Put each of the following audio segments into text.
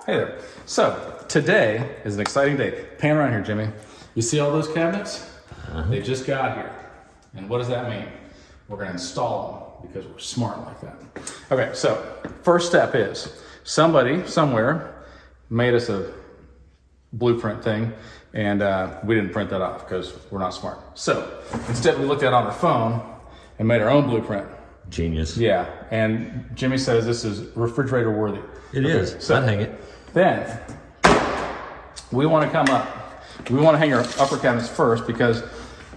Hey there. So today is an exciting day. Pan around here, Jimmy. You see all those cabinets? They just got here. And what does that mean? We're going to install them because we're smart like that. Okay, so first step is somebody somewhere made us a blueprint thing, and we didn't print that off because we're not smart. So instead we looked at it on our phone and made our own blueprint. Genius. Yeah, and Jimmy says this is refrigerator worthy. It is. So I'd hang it. Then we want to come up. We want to hang our upper cabinets first because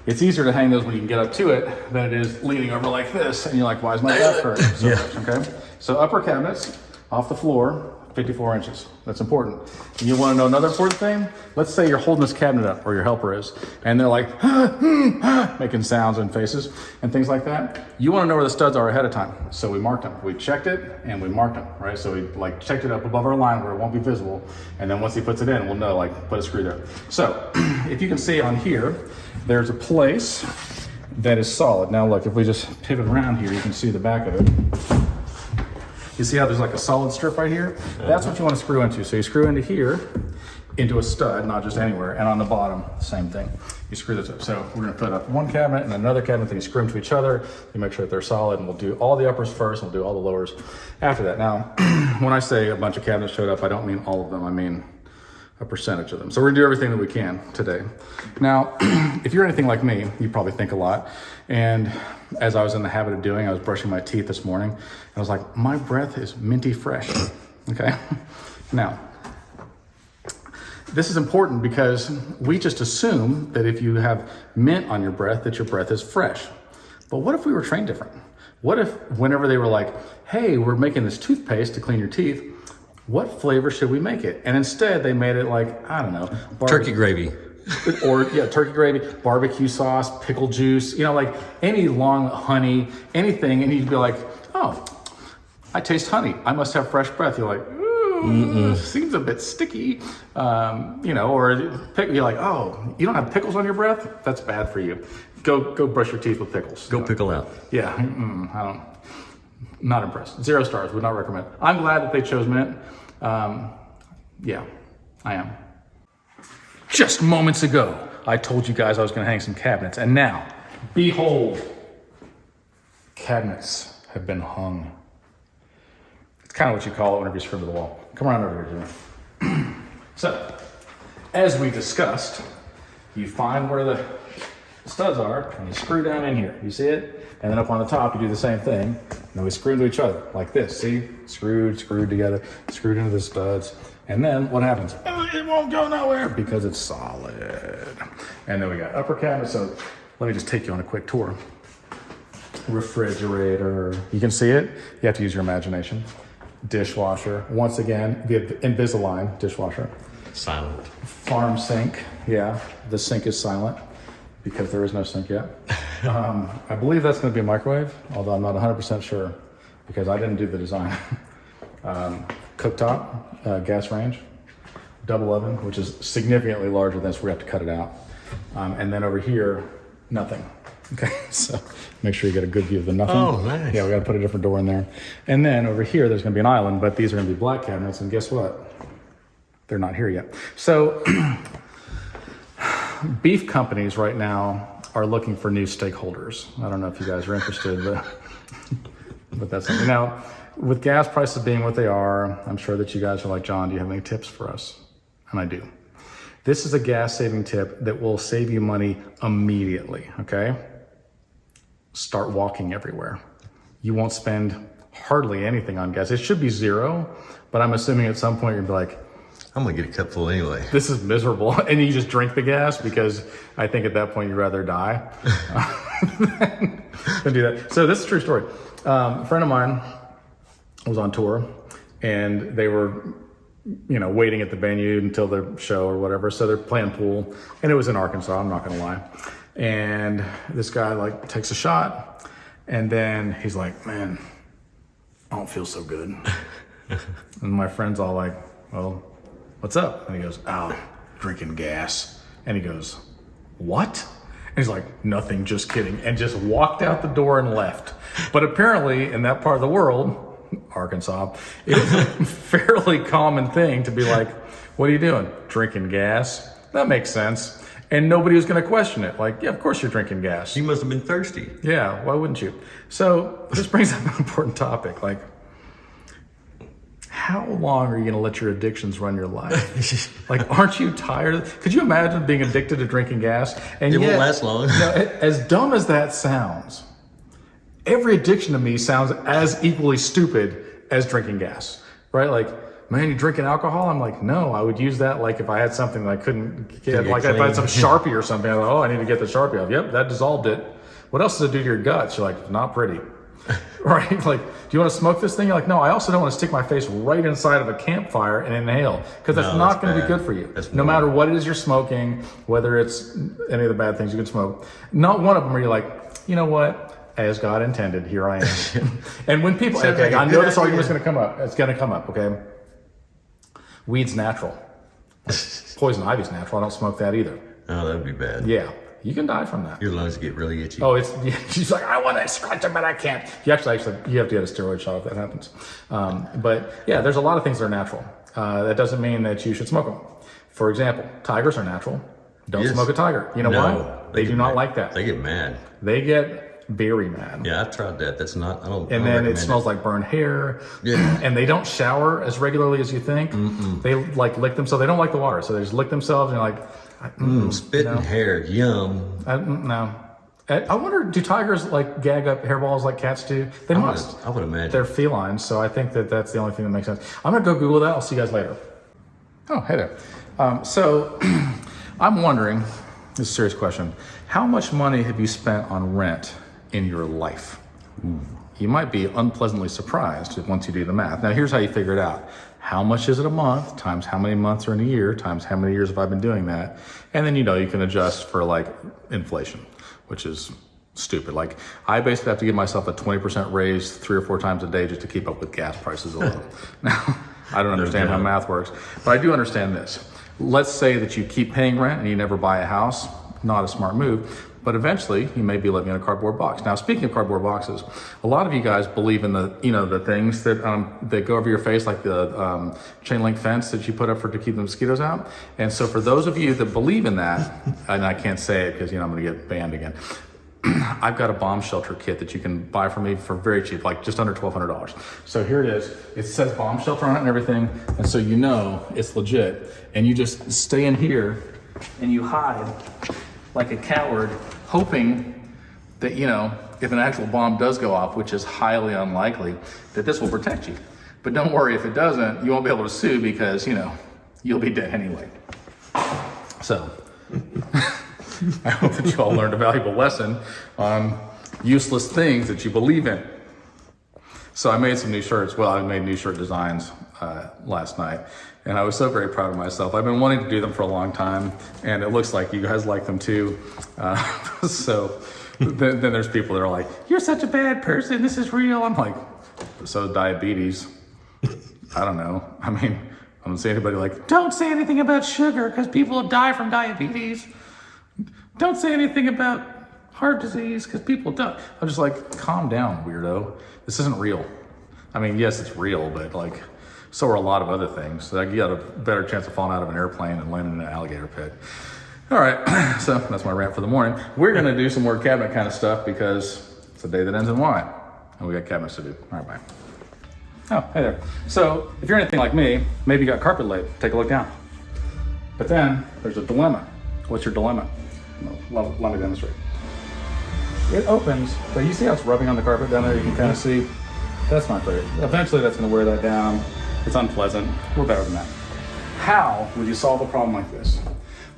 it's easier to hang those when you can get up to it than it is leaning over like this. And you're like, why is my back hurt so much? Okay. So upper cabinets off the floor, 54 inches. That's important. And you want to know another important thing? Let's say you're holding this cabinet up, or your helper is, and they're like, making sounds and faces and things like that. You want to know where the studs are ahead of time. So we marked them. We checked it and we marked them, right? So we like checked it up above our line where it won't be visible. And then once he puts it in, we'll know, like, put a screw there. So if you can see on here, there's a place that is solid. Now look, if we just pivot around here, you can see the back of it. You see how there's like a solid strip right here? That's what you want to screw into. So you screw into here, into a stud, not just anywhere. And on the bottom, same thing. You screw this up. So we're going to put up one cabinet and another cabinet, then you screw them to each other. You make sure that they're solid, and we'll do all the uppers first, and we'll do all the lowers after that. Now, when I say a bunch of cabinets showed up, I don't mean all of them. I mean a percentage of them. So we're gonna do everything that we can today. Now, if you're anything like me, you probably think a lot. And as I was in the habit of doing, I was brushing my teeth this morning, and I was like, my breath is minty fresh, okay? Now, this is important because we just assume that if you have mint on your breath, that your breath is fresh. But what if we were trained different? What if whenever they were like, hey, we're making this toothpaste to clean your teeth, what flavor should we make it? And instead they made it like, I don't know. Turkey gravy. Or turkey gravy, barbecue sauce, pickle juice, like any long honey, anything. And you'd be like, oh, I taste honey. I must have fresh breath. You're like, ooh, seems a bit sticky. Or you're like, oh, you don't have pickles on your breath? That's bad for you. Go brush your teeth with pickles. Go pickle out. Yeah, not impressed. 0 stars, would not recommend. I'm glad that they chose mint. Yeah, I am. Just moments ago, I told you guys I was gonna hang some cabinets, and now, behold, cabinets have been hung. It's kind of what you call it whenever you screw to the wall. Come around over here, Jimmy. So, as we discussed, you find where the studs are, and you screw down in here. You see it? And then up on the top, you do the same thing. And then we screw into each other like this. See? Screwed together, screwed into the studs. And then what happens? It won't go nowhere because it's solid. And then we got upper cabinet. So let me just take you on a quick tour. Refrigerator. You can see it. You have to use your imagination. Dishwasher. Once again, the Invisalign dishwasher. Silent. Farm sink. Yeah, the sink is silent because there is no sink yet. I believe that's going to be a microwave, although I'm not 100% sure because I didn't do the design. Cooktop, gas range, double oven, which is significantly larger than this. We have to cut it out. And then over here, nothing. Okay, so make sure you get a good view of the nothing. Oh, nice. Yeah, we got to put a different door in there. And then over here, there's going to be an island, but these are going to be black cabinets. And guess what? They're not here yet. So beef companies right now are looking for new stakeholders. I don't know if you guys are interested, but that's something. Now, with gas prices being what they are, I'm sure that you guys are like, John, do you have any tips for us? And I do. This is a gas saving tip that will save you money immediately, okay? Start walking everywhere. You won't spend hardly anything on gas. It should be 0, but I'm assuming at some point you're gonna be like, I'm gonna get a cup full anyway. This is miserable. And you just drink the gas because I think at that point you'd rather die than do that. So this is a true story. A friend of mine was on tour and they were, waiting at the venue until the show or whatever. So they're playing pool and it was in Arkansas, I'm not gonna lie. And this guy takes a shot and then he's like, man, I don't feel so good. And my friend's all like, well, what's up? And he goes, drinking gas. And he goes, what? And he's like, nothing, just kidding. And just walked out the door and left. But apparently in that part of the world, Arkansas, it's a fairly common thing to be like, what are you doing? Drinking gas? That makes sense. And nobody was going to question it. Like, yeah, of course you're drinking gas. You must have been thirsty. Yeah, why wouldn't you? So this brings up an important topic. Like, how long are you going to let your addictions run your life? Like, aren't you tired? Could you imagine being addicted to drinking gas? And It won't last long. As dumb as that sounds, every addiction to me sounds as equally stupid as drinking gas, right? Like, man, you drinking alcohol? I'm like, no, I would use that like if I had something that I couldn't get, like if I had some Sharpie or something, I'm like, oh, I need to get the Sharpie off. Yep, that dissolved it. What else does it do to your guts? You're like, not pretty. Right? Like, do you want to smoke this thing? You're like, no, I also don't want to stick my face right inside of a campfire and inhale, because that's not going to be good for you. No matter what it is you're smoking, whether it's any of the bad things you can smoke, not one of them are you like, you know what? As God intended, here I am. And when people, okay, I know this argument's going to come up. It's going to come up, okay? Weed's natural. Poison ivy's natural. I don't smoke that either. Oh, that would be bad. Yeah, you can die from that. Your lungs get really itchy. Oh, she's like, I want to scratch them, but I can't. You actually you have to get a steroid shot if that happens. But yeah, there's a lot of things that are natural. That doesn't mean that you should smoke them. For example, tigers are natural. Don't smoke a tiger. You know why? They do not like that. They get mad. They get very mad. Yeah, I've tried that. That's not, I don't. And then it smells like burned hair. Yeah. And they don't shower as regularly as you think. They like lick themselves. They don't like the water, so they just lick themselves and you're like, spit and hair, yum. No. I wonder, do tigers like gag up hairballs like cats do? They must. I would imagine. They're felines, so I think that that's the only thing that makes sense. I'm gonna go Google that. I'll see you guys later. Oh, hey there. So I'm wondering, this is a serious question. How much money have you spent on rent in your life? You might be unpleasantly surprised once you do the math. Now, here's how you figure it out. How much is it a month times how many months are in a year times how many years have I been doing that? And then, you can adjust for like inflation, which is stupid. Like, I basically have to give myself a 20% raise 3 or 4 times a day just to keep up with gas prices alone. Now, I don't understand how math works, but I do understand this. Let's say that you keep paying rent and you never buy a house. Not a smart move. But eventually, you may be living in a cardboard box. Now, speaking of cardboard boxes, a lot of you guys believe in the, the things that go over your face, like the chain link fence that you put up to keep the mosquitoes out. And so, for those of you that believe in that, and I can't say it because I'm going to get banned again. I've got a bomb shelter kit that you can buy from me for very cheap, like just under $1,200. So here it is. It says bomb shelter on it and everything, and so it's legit. And you just stay in here and you hide like a coward, hoping that, if an actual bomb does go off, which is highly unlikely, that this will protect you. But don't worry, if it doesn't, you won't be able to sue because, you'll be dead anyway. So, I hope that you all learned a valuable lesson on useless things that you believe in. So I made some new shirts. Well, I made new shirt designs last night, and I was so very proud of myself. I've been wanting to do them for a long time, and it looks like you guys like them too. So then there's people that are like, "You're such a bad person. This is real." I'm like, "So diabetes." I don't know. I mean, I don't see anybody like, "Don't say anything about sugar because people die from diabetes. Don't say anything about heart disease because people die." I'm just like, calm down, weirdo. This isn't real. I mean, yes, it's real, but so are a lot of other things. You got a better chance of falling out of an airplane and landing in an alligator pit. All right, so that's my rant for the morning. We're gonna do some more cabinet kind of stuff because it's a day that ends in Y, and we got cabinets to do. All right, bye. Oh, hey there. So if you're anything like me, maybe you got carpet laid. Take a look down. But then there's a dilemma. What's your dilemma? Let me demonstrate. It opens, but you see how it's rubbing on the carpet down there? You can kind of see. That's not great. Eventually that's gonna wear that down. It's unpleasant. We're better than that. How would you solve a problem like this?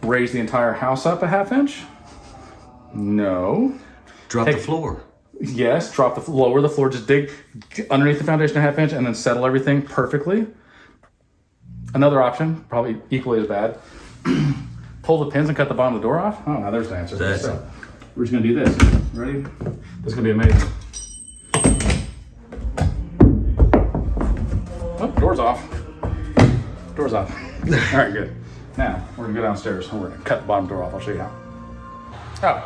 Raise the entire house up a ½ inch? No. Drop the floor. Yes, lower the floor, just dig underneath the foundation a ½ inch and then settle everything perfectly. Another option, probably equally as bad, pull the pins and cut the bottom of the door off. Oh, now there's the answer. So we're just gonna do this. Ready? This is gonna be amazing. Oh, door's off. Door's off. All right, good. Now, we're gonna go downstairs and we're gonna cut the bottom door off. I'll show you how. Oh,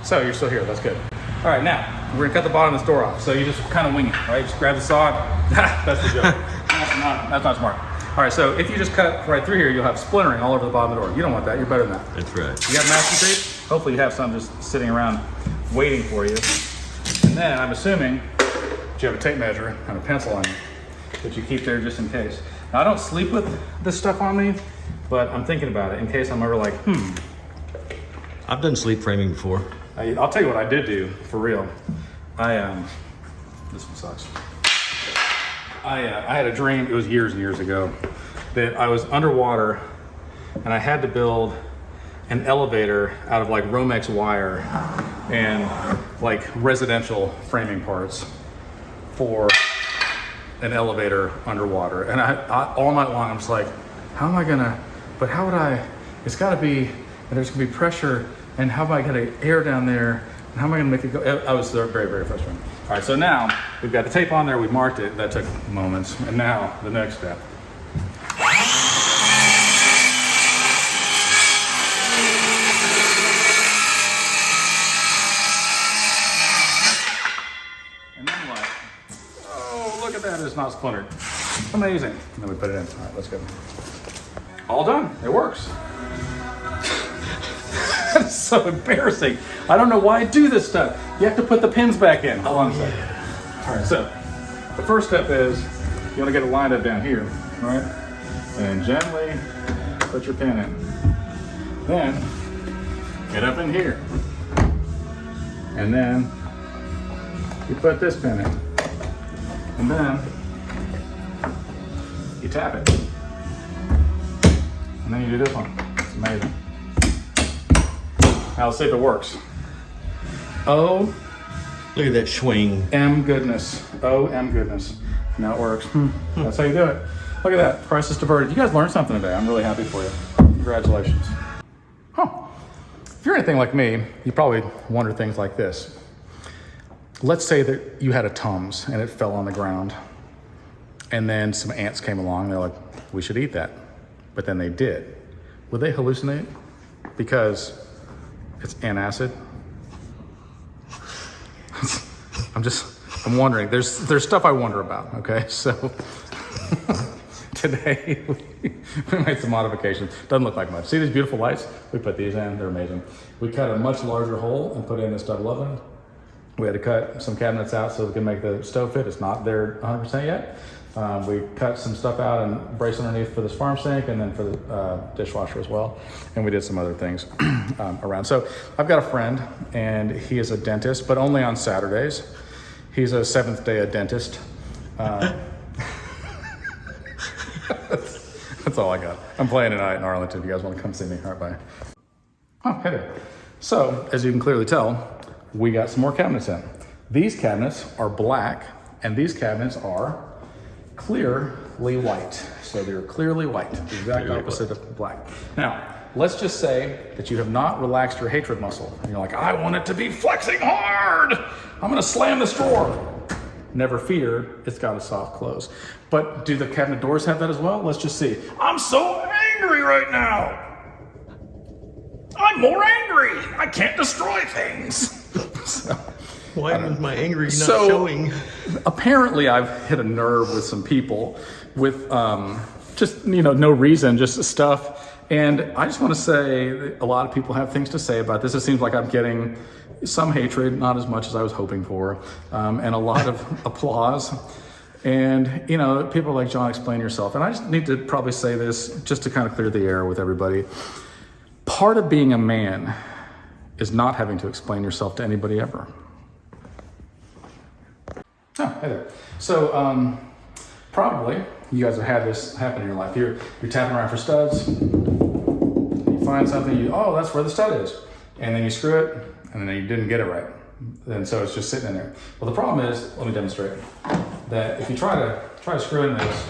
so you're still here, that's good. All right, now, we're gonna cut the bottom of this door off. So you just kind of wing it, right? Just grab the saw. That's the joke. That's not smart. All right, so if you just cut right through here, you'll have splintering all over the bottom of the door. You don't want that, you're better than that. That's right. You got masking tape? Hopefully you have some just sitting around waiting for you. And then I'm assuming that you have a tape measure and a pencil on you that you keep there just in case. Now I don't sleep with this stuff on me, but I'm thinking about it in case I'm ever like, I've done sleep framing before. I'll tell you what I did do, for real. This one sucks. I had a dream, it was years and years ago, that I was underwater and I had to build an elevator out of like Romex wire and like residential framing parts for an elevator underwater. And I all night long, I'm just like, how am I gonna, but how would I, it's gotta be, and there's gonna be pressure, and how am I gonna air down there? And how am I gonna make it go? I was very, very frustrated. All right, so now we've got the tape on there, we marked it, that took moments. And now the next step. And then what? Oh, look at that, it's not splintered. Amazing. And then we put it in. All right, let's go. All done, it works. That's so embarrassing. I don't know why I do this stuff. You have to put the pins back in. Hold on a second. All right, so the first step is you want to get it lined up down here, right? And gently put your pin in. Then get up in here. And then you put this pin in. And then you tap it. And then you do this one. It's amazing. Now let's see if it works. Oh, Look at that swing. M goodness. Oh, M goodness. Now it works. That's how you do it. Look at that. Crisis diverted. You guys learned something today. I'm really happy for you. Congratulations. Huh. If you're anything like me, you probably wonder things like this. Let's say that you had a Tums and it fell on the ground. And then some ants came along and they're like, we should eat that. But then they did. Would they hallucinate? Because it's antacid. I'm wondering. There's stuff I wonder about, okay? So today we made some modifications. Doesn't look like much. See these beautiful lights? We put these in, they're amazing. We cut a much larger hole and put in this double oven. We had to cut some cabinets out so we can make the stove fit. It's not there 100% yet. We cut some stuff out and braced underneath for this farm sink and then for the dishwasher as well. And we did some other things around. So I've got a friend and he is a dentist, but only on Saturdays. He's a Seventh Day Adventist. That's all I got. I'm playing tonight in Arlington if you guys want to come see me. All right, bye. Oh, hey there. So as you can clearly tell, we got some more cabinets in. These cabinets are black and these cabinets are clearly white. So they're clearly white, the exact opposite of black. Now, let's just say that you have not relaxed your hatred muscle. And you're like, I want it to be flexing hard. I'm gonna slam this drawer. Never fear, it's got a soft close. But do the cabinet doors have that as well? Let's just see. I'm so angry right now. I'm more angry. I can't destroy things. Why is my angry not showing? Apparently I've hit a nerve with some people with just, no reason, just stuff. And I just want to say a lot of people have things to say about this. It seems like I'm getting some hatred, not as much as I was hoping for, and a lot of applause. And, people are like, John, explain yourself. And I just need to probably say this just to kind of clear the air with everybody. Part of being a man is not having to explain yourself to anybody ever. Oh, hey there. So, probably you guys have had this happen in your life. You're tapping around for studs. You find something, oh, that's where the stud is. And then you screw it, and then you didn't get it right. And so it's just sitting in there. Well, the problem is, let me demonstrate, that if you try to screw in this,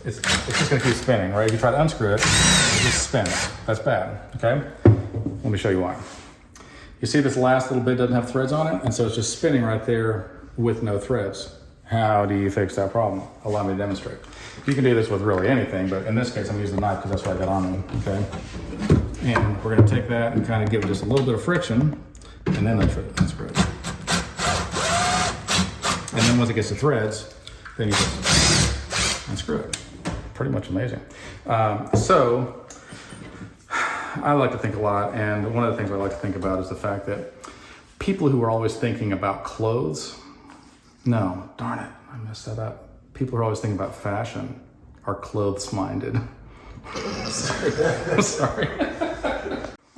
it's just gonna keep spinning, right? If you try to unscrew it, it just spins. That's bad, okay? Let me show you why. You see this last little bit doesn't have threads on it, and so it's just spinning right there with no threads. How do you fix that problem? Allow me to demonstrate. You can do this with really anything, but in this case, I'm using the knife because that's what I got on me, okay? And we're gonna take that and kind of give it just a little bit of friction, and then unscrew it. And then once it gets to threads, then you just unscrew it. Pretty much amazing. So I like to think a lot, and one of the things I like to think about is the fact that people who are always thinking about clothes, no, darn it, I messed that up. People who are always thinking about fashion are clothes-minded. Sorry.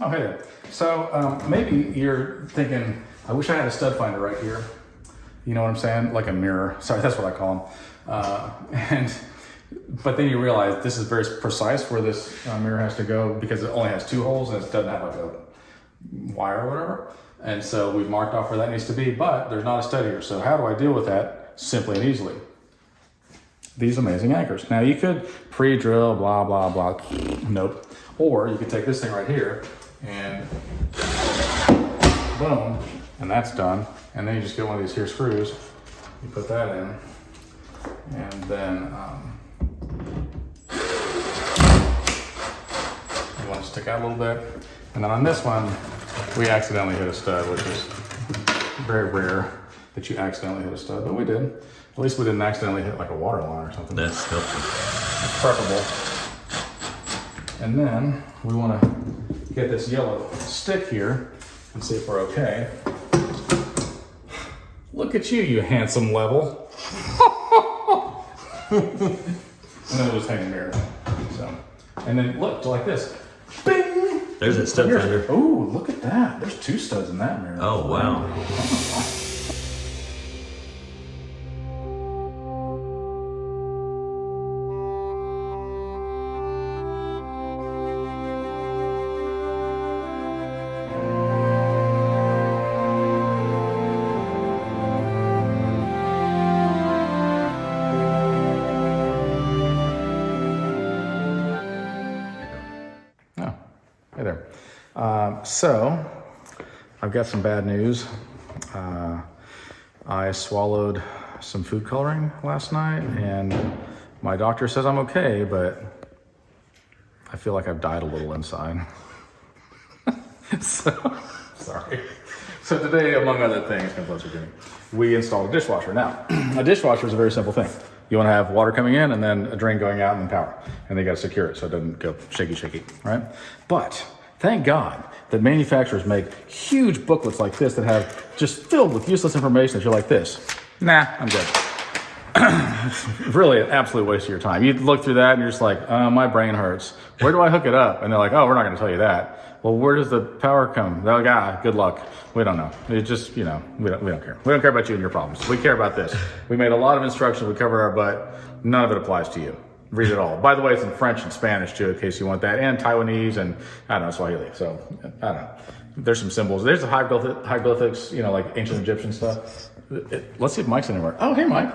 Oh, hey there. So maybe you're thinking, I wish I had a stud finder right here. You know what I'm saying? Like a mirror. Sorry, that's what I call them. But then you realize this is very precise where this mirror has to go because it only has 2 holes and it doesn't have like a wire or whatever. And so we've marked off where that needs to be, but there's not a stud here. So how do I deal with that simply and easily? These amazing anchors. Now you could pre-drill, blah, blah, blah. Nope. Or you could take this thing right here and boom, and that's done. And then you just get one of these here screws. You put that in, and then you want to stick out a little bit. And then on this one, we accidentally hit a stud, which is very rare that you accidentally hit a stud, but we did. At least we didn't accidentally hit like a water line or something. That's helpful. Preferable. And then we want to get this yellow stick here and see if we're okay. Look at you, you handsome level. And then we'll just hang the mirror. So, and then look, like this. Bing! There's a stud finder. Oh, look at that. There's 2 studs in that mirror. Oh, wow. Hey there. So, I've got some bad news. I swallowed some food coloring last night, and my doctor says I'm okay, but I feel like I've died a little inside. So, sorry. So today, among other things, we installed a dishwasher. Now, a dishwasher is a very simple thing. You want to have water coming in and then a drain going out and then power. And they got to secure it so it doesn't go shaky, right? But thank God that manufacturers make huge booklets like this that have just filled with useless information that you're like this. Nah, I'm good. It's really an absolute waste of your time. You look through that and you're just like, my brain hurts. Where do I hook it up? And they're like, oh, we're not going to tell you that. Well, where does the power come? Oh, God, good luck. We don't know. It's just, we don't care. We don't care about you and your problems. We care about this. We made a lot of instructions. We covered our butt. None of it applies to you. Read it all. By the way, it's in French and Spanish too, in case you want that, and Taiwanese and, I don't know, Swahili. So, I don't know. There's some symbols. There's the hieroglyphics, like ancient Egyptian stuff. Let's see if Mike's anywhere. Oh, hey, Mike.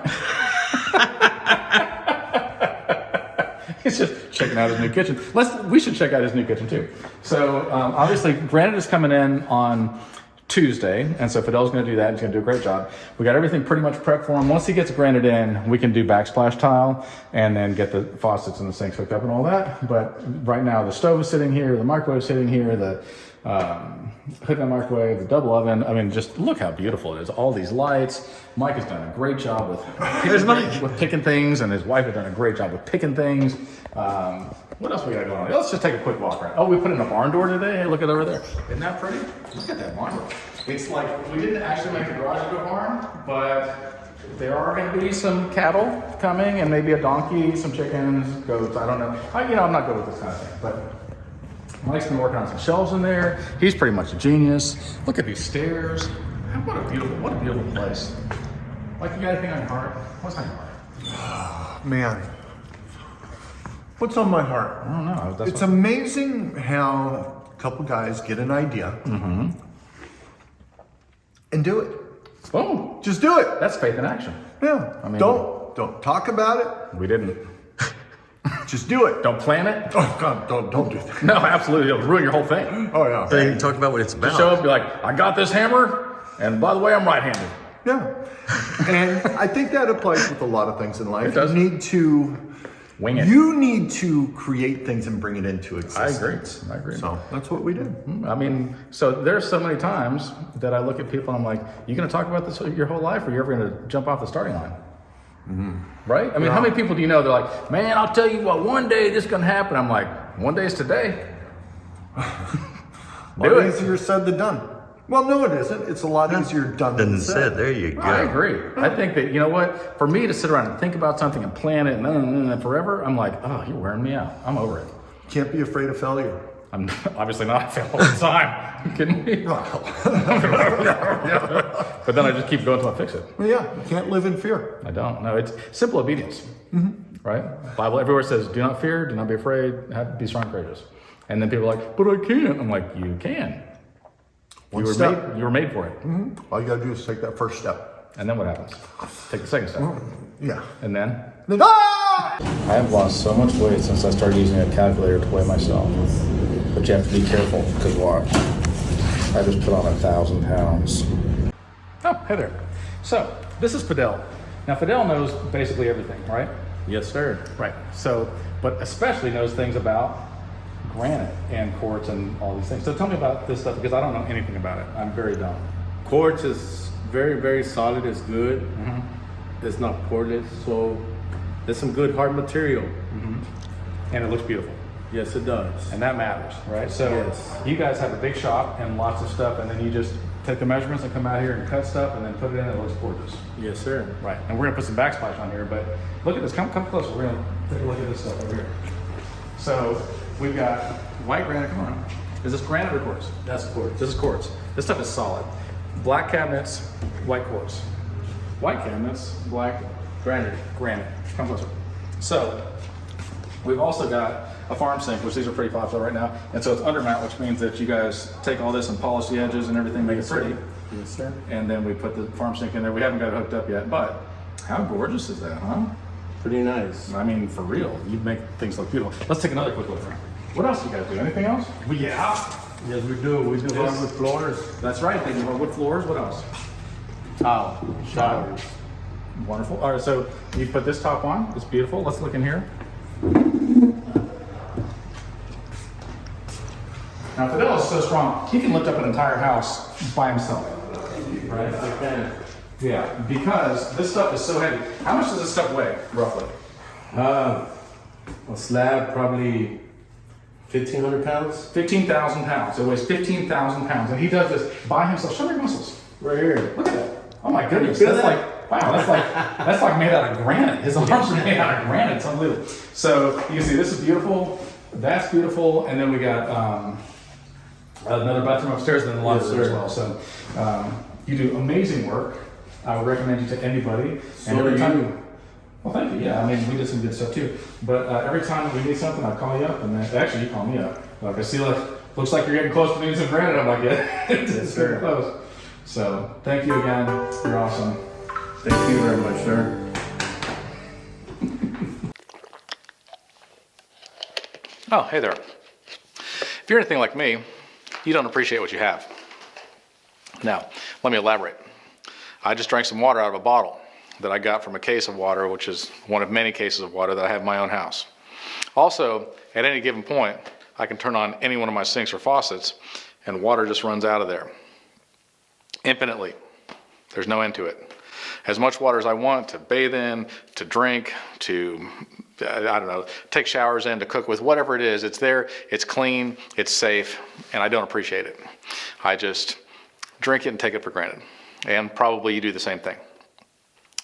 He's just checking out his new kitchen. We should check out his new kitchen too. So obviously granite is coming in on Tuesday, and so Fidel's going to do that. He's going to do a great job. We got everything pretty much prepped for him. Once he gets granite in, we can do backsplash tile and then get the faucets and the sinks hooked up and all that. But right now the stove is sitting here, the microwave is sitting here, the hood and microwave, the double oven. I mean, just look how beautiful it is. All these lights. Mike has done a great job with picking things, and his wife has done a great job with picking things. What else we got going on? Let's just take a quick walk around. Oh, we put in a barn door today. Hey, look at over there. Isn't that pretty? Look at that barn door. It's like, we didn't actually make the garage into a barn, but there are going to be some cattle coming and maybe a donkey, some chickens, goats. I don't know. I'm not good with this kind of thing, but Mike's been working on some shelves in there. He's pretty much a genius. Look at these stairs. What a beautiful place. Mike, you got anything on your heart? What's on your heart? Man, what's on my heart? I don't know. It's amazing how a couple guys get an idea and do it. Boom. Just do it. That's faith in action. Yeah. I mean, don't talk about it. We didn't. Just do it. Don't plan it. Oh God, don't do that. No, absolutely. It'll ruin your whole thing. Oh yeah. So you can talk about what it's about. Just show up and be like, I got this hammer, and by the way, I'm right-handed. Yeah. And I think that applies with a lot of things in life. It does. You need to wing it. You need to create things and bring it into existence. I agree. So that's what we do. I mean, so there's so many times that I look at people and I'm like, you going to talk about this your whole life, or you're ever going to jump off the starting line? Right? I mean, how many people do you know? They're like, man, I'll tell you what, one day this is going to happen. I'm like, one day is today. Do it. Easier said than done. Well, no, it isn't. It's a lot easier done than said. There you go. I agree. I think that, you know what, for me to sit around and think about something and plan it and forever, I'm like, oh, you're wearing me out. I'm over it. Can't be afraid of failure. I'm obviously not. I fail all the time. You kidding me? But then I just keep going until I fix it. Well, yeah, you can't live in fear. I don't. No, it's simple obedience. Right? Bible everywhere says, do not fear, do not be afraid, be strong and courageous. And then people are like, but I can't. I'm like, you can. You were made for it. All you got to do is take that first step. And then what happens? Take the second step. Yeah. And then? Ah! I have lost so much weight since I started using a calculator to weigh myself. But you have to be careful, because watch. I just put on 1,000 pounds. Oh, hey there. So, this is Fidel. Now, Fidel knows basically everything, right? Yes, sir. Right. So, but especially knows things about granite and quartz and all these things. So tell me about this stuff, because I don't know anything about it. I'm very dumb. Quartz is very, very solid. It's good. It's not porous, so it's some good hard material. And it looks beautiful. Yes, it does. And that matters, right? So Yes. you guys have a big shop and lots of stuff, and then you just take the measurements and come out here and cut stuff and then put it in and it looks gorgeous. Yes, sir. Right. And we're gonna put some backsplash on here, but look at this, come closer. We're gonna take a look at this stuff over here. So we've got white granite, come on. Is this granite or quartz? That's quartz. This is quartz. This stuff is solid. Black cabinets, white quartz. White cabinets, black Granite. granite. Come closer. So we've also got a farm sink, which these are pretty popular right now. And so it's undermount, which means that you guys take all this and polish the edges and everything, make it pretty. Yes, sir. And then we put the farm sink in there. We haven't got it hooked up yet, but how gorgeous is that, huh? Pretty nice. I mean, for real, you make things look beautiful. Let's take another quick look around. What else do you guys do? Anything else? Yeah. Yes, we do. We do hardwood floors. That's right. Thank you. Wood floors. What else? Tile. Showers. Wonderful. All right, so you put this top on. It's beautiful. Let's look in here. Now, Fidel is so strong, he can lift up an entire house by himself. Right? Yes, we can. Yeah, because this stuff is so heavy. How much does this stuff weigh, roughly? A slab, probably 1,500 pounds. 15,000 pounds. It weighs 15,000 pounds. And he does this by himself. Show me your muscles. Right here. Look at that. Oh my goodness. feel That's that? like, wow, that's like made out of granite. His arms are made out of granite. It's unbelievable. So you can see this is beautiful. That's beautiful. And then we got another bathroom upstairs and then the laundry room as well. So you do amazing work. I would recommend you to anybody. So do you. Well, thank you. Yeah, I mean, we did some good stuff too. But every time we need something, I call you up, and then actually you call me up. Like I see, looks like you're getting close to needing some granite. I'm like, yeah, it's very close. So thank you again. You're awesome. Thank you very much, sir. Oh, hey there. If you're anything like me, you don't appreciate what you have. Now, let me elaborate. I just drank some water out of a bottle that I got from a case of water, which is one of many cases of water that I have in my own house. Also, at any given point, I can turn on any one of my sinks or faucets and water just runs out of there. Infinitely. There's no end to it. As much water as I want to bathe in, to drink, to, I don't know, take showers in, to cook with, whatever it is, it's there, it's clean, it's safe, and I don't appreciate it. I just drink it and take it for granted. And probably you do the same thing.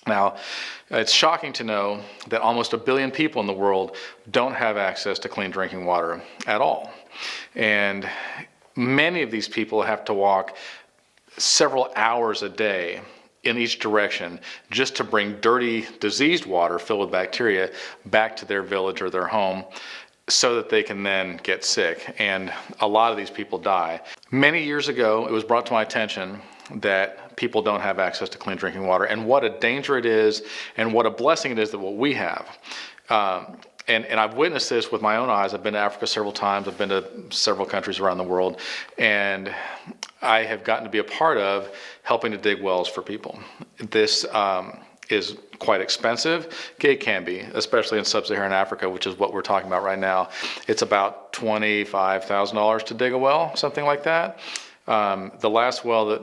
Now, it's shocking to know that almost 1 billion people in the world don't have access to clean drinking water at all. And many of these people have to walk several hours a day in each direction just to bring dirty, diseased water filled with bacteria back to their village or their home so that they can then get sick. And a lot of these people die. Many years ago, it was brought to my attention that people don't have access to clean drinking water, and what a danger it is, and what a blessing it is that what we have. And I've witnessed this with my own eyes. I've been to Africa several times. I've been to several countries around the world, and I have gotten to be a part of helping to dig wells for people. This is quite expensive. It can be, especially in sub-Saharan Africa, which is what we're talking about right now. It's about $25,000 to dig a well, something like that. The last well that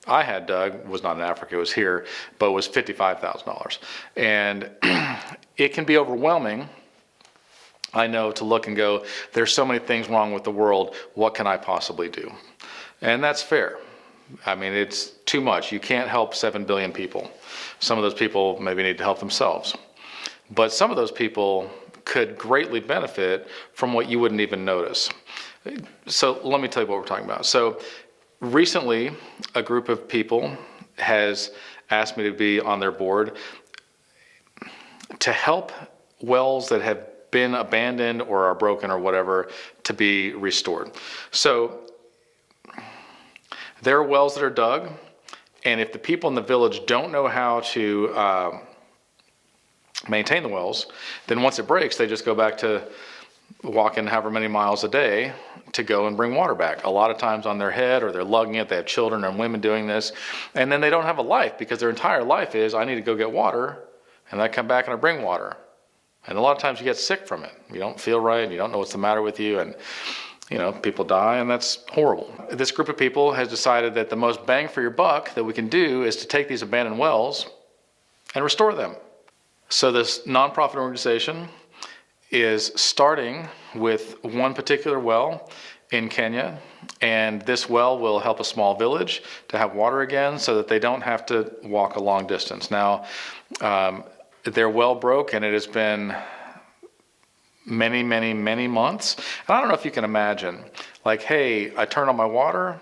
I had dug was not in Africa, it was here, but was $55,000. And it can be overwhelming, I know, to look and go, there's so many things wrong with the world, what can I possibly do? And that's fair. I mean, it's too much. You can't help 7 billion people. Some of those people maybe need to help themselves. But some of those people could greatly benefit from what you wouldn't even notice. So let me tell you what we're talking about. So recently, a group of people has asked me to be on their board to help wells that have been abandoned or are broken or whatever to be restored. So there are wells that are dug, and if the people in the village don't know how to maintain the wells, then once it breaks, they just go back to walking however many miles a day to go and bring water back. A lot of times on their head, or they're lugging it, they have children and women doing this, and then they don't have a life because their entire life is, I need to go get water, and I come back and I bring water. And a lot of times you get sick from it. You don't feel right, and you don't know what's the matter with you, and you know, people die, and that's horrible. This group of people has decided that the most bang for your buck that we can do is to take these abandoned wells and restore them. So this nonprofit organization is starting with one particular well in Kenya, and this well will help a small village to have water again so that they don't have to walk a long distance. Now, their well broke, and it has been many, many, many months. And I don't know if you can imagine, like, hey, I turned on my water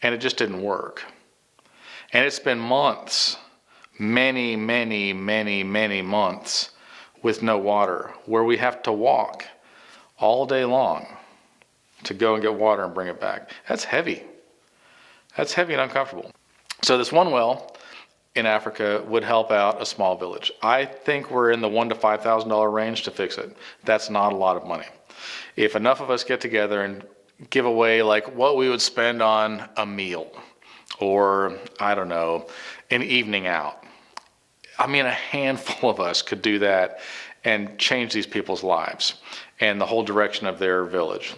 and it just didn't work. And it's been months, many, many, many, many months with no water, where we have to walk all day long to go and get water and bring it back. That's heavy. That's heavy and uncomfortable. So this one well in Africa would help out a small village. I think we're in the $1,000 to $5,000 range to fix it. That's not a lot of money. If enough of us get together and give away like what we would spend on a meal, or I don't know, an evening out. I mean, a handful of us could do that and change these people's lives and the whole direction of their village.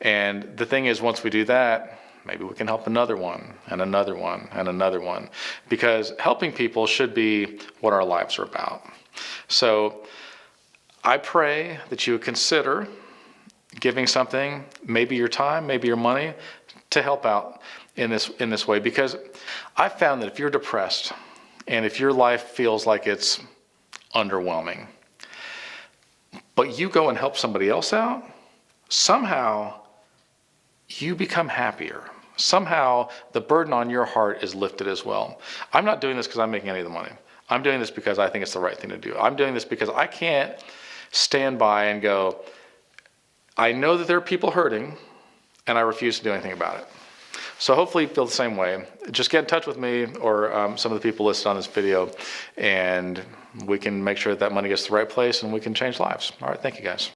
And the thing is, once we do that, maybe we can help another one and another one and another one, because helping people should be what our lives are about. So I pray that you would consider giving something, maybe your time, maybe your money, to help out in this way, because I've found that if you're depressed and if your life feels like it's underwhelming, but you go and help somebody else out, somehow you become happier. Somehow the burden on your heart is lifted as well. I'm not doing this because I'm making any of the money. I'm doing this because I think it's the right thing to do. I'm doing this because I can't stand by and go, I know that there are people hurting, and I refuse to do anything about it. So hopefully you feel the same way. Just get in touch with me or some of the people listed on this video, and we can make sure that money gets to the right place and we can change lives. All right, thank you guys.